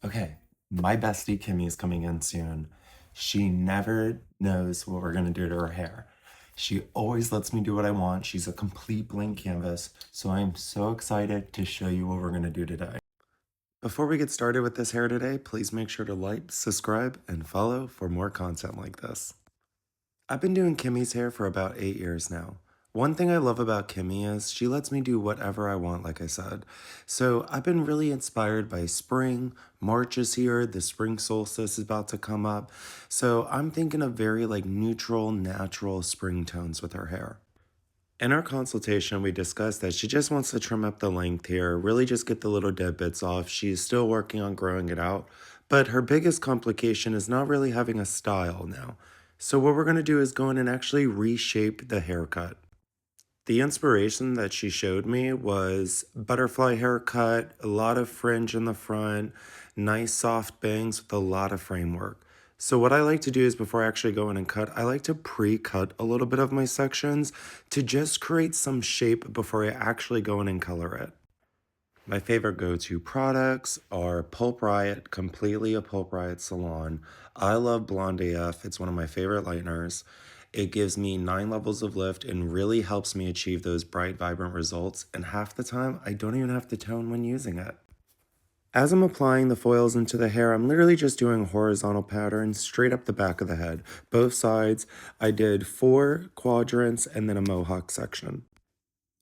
Okay, my bestie Kimmy is coming in soon. She never knows what we're gonna do to her hair. She always lets me do what I want. She's a complete blank canvas, so I'm so excited to show you what we're gonna do today. Before we get started with this hair today, please make sure to like, subscribe, and follow for more content like this. I've been doing Kimmy's hair for about 8 years now. One thing I love about Kimmy is she lets me do whatever I want, like I said. So I've been really inspired by spring. March is here, the spring solstice is about to come up. So I'm thinking of very neutral, natural spring tones with her hair. In our consultation, we discussed that she just wants to trim up the length here, really just get the little dead bits off. She's still working on growing it out, but her biggest complication is not really having a style now. So what we're going to do is go in and actually reshape the haircut. The inspiration that she showed me was butterfly haircut, a lot of fringe in the front, nice soft bangs with a lot of framework. So what I like to do is before I actually go in and cut, I like to pre-cut a little bit of my sections to just create some shape before I actually go in and color it. My favorite go-to products are Pulp Riot, completely a Pulp Riot salon. I love Blonde AF. It's one of my favorite lighteners. It gives me 9 levels of lift and really helps me achieve those bright, vibrant results. And half the time, I don't even have to tone when using it. As I'm applying the foils into the hair, I'm literally just doing horizontal patterns straight up the back of the head. Both sides, I did 4 quadrants and then a mohawk section.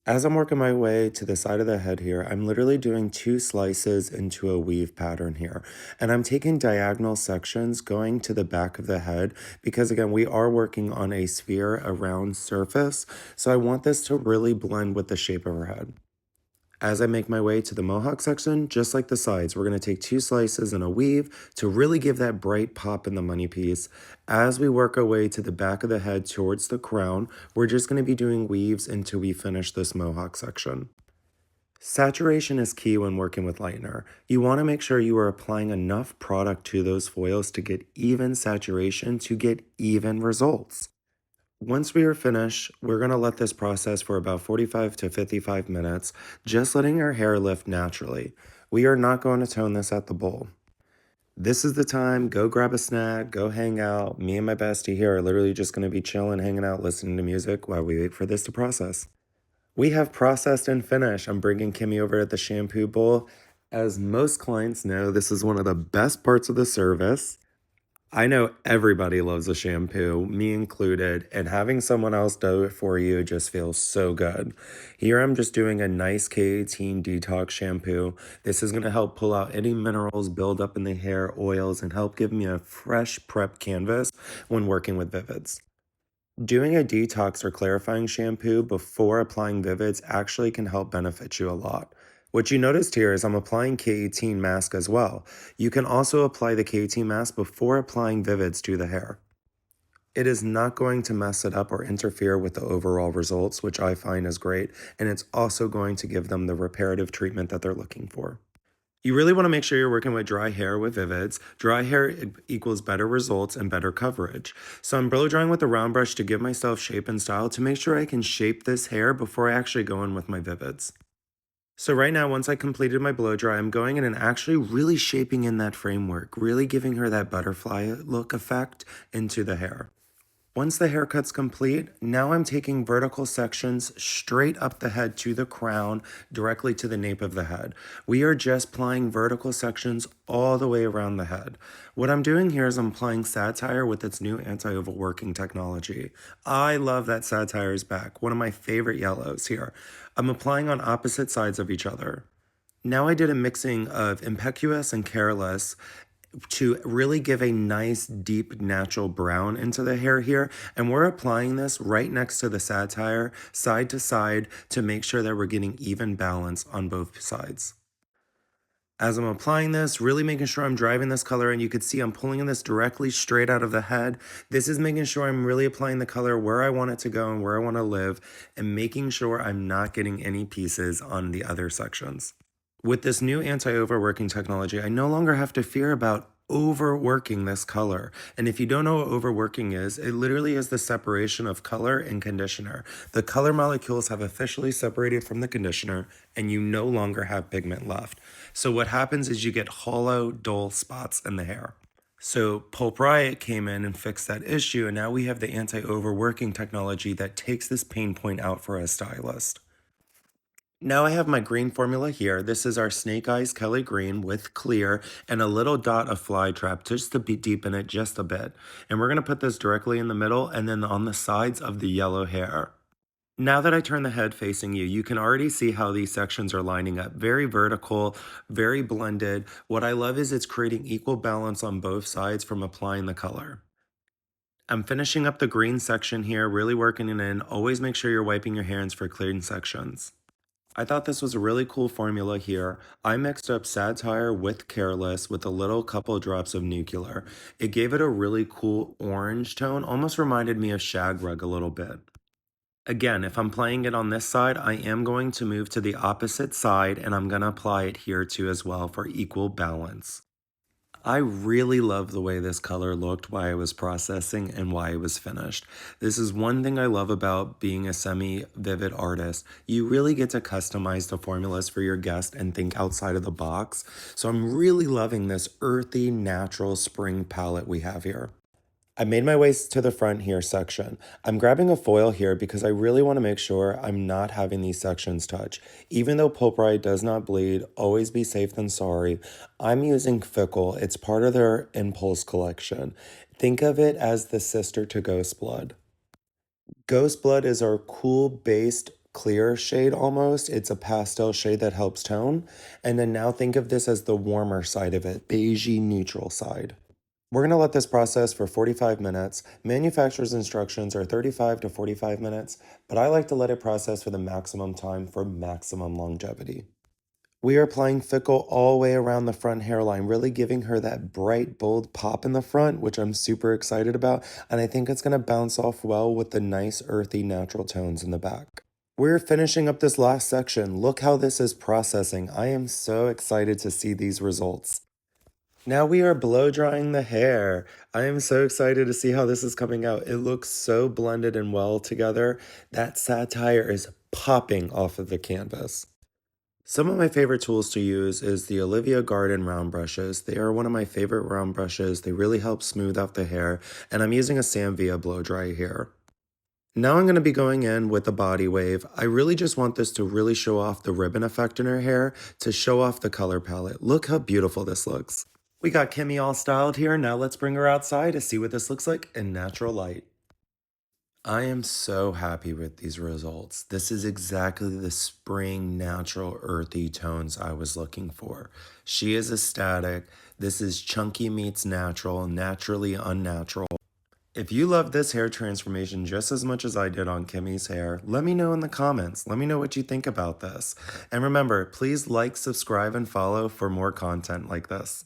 As I'm working my way to the side of the head here, I'm literally doing 2 slices into a weave pattern here. And I'm taking diagonal sections going to the back of the head because again, we are working on a sphere, a round surface. So I want this to really blend with the shape of her head. As I make my way to the mohawk section, just like the sides, we're going to take 2 slices and a weave to really give that bright pop in the money piece. As we work our way to the back of the head towards the crown, we're just going to be doing weaves until we finish this mohawk section. Saturation is key when working with lightener. You want to make sure you are applying enough product to those foils to get even saturation to get even results. Once we are finished, we're going to let this process for about 45 to 55 minutes, just letting our hair lift naturally. We are not going to tone this at the bowl. This is the time, go grab a snack, go hang out. Me and my bestie here are literally just going to be chilling, hanging out, listening to music while we wait for this to process. We have processed and finished. I'm bringing Kimmy over to the shampoo bowl. As most clients know, this is one of the best parts of the service. I know everybody loves a shampoo, me included, and having someone else do it for you just feels so good. Here I'm just doing a nice K18 detox shampoo. This is going to help pull out any minerals build up in the hair, oils, and help give me a fresh prep canvas when working with Vivids. Doing a detox or clarifying shampoo before applying Vivids actually can help benefit you a lot. What you noticed here is I'm applying K18 mask as well. You can also apply the K18 mask before applying Vivids to the hair. It is not going to mess it up or interfere with the overall results, which I find is great, and it's also going to give them the reparative treatment that they're looking for. You really want to make sure you're working with dry hair with Vivids. Dry hair equals better results and better coverage. So I'm blow drying with a round brush to give myself shape and style to make sure I can shape this hair before I actually go in with my Vivids. So right now, once I completed my blow dry, I'm going in and actually really shaping in that framework, really giving her that butterfly look effect into the hair. Once the haircut's complete, now I'm taking vertical sections straight up the head to the crown, directly to the nape of the head. We are just applying vertical sections all the way around the head. What I'm doing here is I'm applying Satire with its new anti-oval working technology. I love that Satire is back, one of my favorite yellows here. I'm applying on opposite sides of each other. Now I did a mixing of Impetuous and Careless to really give a nice deep natural brown into the hair here, and we're applying this right next to the Satire side to side to make sure that we're getting even balance on both sides. As I'm applying this, really making sure I'm driving this color, and you can see I'm pulling this directly straight out of the head. This is making sure I'm really applying the color where I want it to go and where I want to live, and making sure I'm not getting any pieces on the other sections. With this new anti-overworking technology, I no longer have to fear about overworking this color. And if you don't know what overworking is, it literally is the separation of color and conditioner. The color molecules have officially separated from the conditioner, and you no longer have pigment left. So what happens is you get hollow, dull spots in the hair. So Pulp Riot came in and fixed that issue, and now we have the anti-overworking technology that takes this pain point out for a stylist. Now I have my green formula here. This is our Snake Eyes Kelly Green with clear and a little dot of fly trap just to deepen it just a bit. And we're going to put this directly in the middle and then on the sides of the yellow hair. Now that I turn the head facing you, you can already see how these sections are lining up. Very vertical, very blended. What I love is it's creating equal balance on both sides from applying the color. I'm finishing up the green section here, really working it in. Always make sure you're wiping your hands for clean sections. I thought this was a really cool formula here. I mixed up satire with careless with a little couple drops of nuclear. It gave it a really cool orange tone, almost reminded me of shag rug a little bit. Again, if I'm playing it on this side, I am going to move to the opposite side and I'm going to apply it here too as well for equal balance. I really love the way this color looked while I was processing and why it was finished. This is one thing I love about being a semi-vivid artist. You really get to customize the formulas for your guest and think outside of the box. So I'm really loving this earthy, natural spring palette we have here. I made my way to the front here section. I'm grabbing a foil here because I really want to make sure I'm not having these sections touch. Even though Pulprite does not bleed, always be safe than sorry. I'm using Fickle. It's part of their Impulse collection. Think of it as the sister to Ghost Blood. Ghost Blood is our cool based clear shade almost. It's a pastel shade that helps tone. And then now think of this as the warmer side of it, beigey neutral side. We're going to let this process for 45 minutes. Manufacturer's instructions are 35 to 45 minutes, but I like to let it process for the maximum time for maximum longevity. We are applying Fickle all the way around the front hairline, really giving her that bright, bold pop in the front, which I'm super excited about, and I think it's going to bounce off well with the nice, earthy, natural tones in the back. We're finishing up this last section. Look how this is processing. I am so excited to see these results. Now we are blow drying the hair. I am so excited to see how this is coming out. It looks so blended and well together. That satire is popping off of the canvas. Some of my favorite tools to use is the Olivia Garden round brushes. They are one of my favorite round brushes. They really help smooth out the hair, and I'm using a Samvia blow dry here. Now I'm going to be going in with the body wave. I really just want this to really show off the ribbon effect in her hair, to show off the color palette. Look how beautiful this looks. We got Kimmy all styled here. Now let's bring her outside to see what this looks like in natural light. I am so happy with these results. This is exactly the spring, natural, earthy tones I was looking for. She is ecstatic. This is chunky meets natural, naturally unnatural. If you love this hair transformation just as much as I did on Kimmy's hair, let me know in the comments. Let me know what you think about this. And remember, please like, subscribe, and follow for more content like this.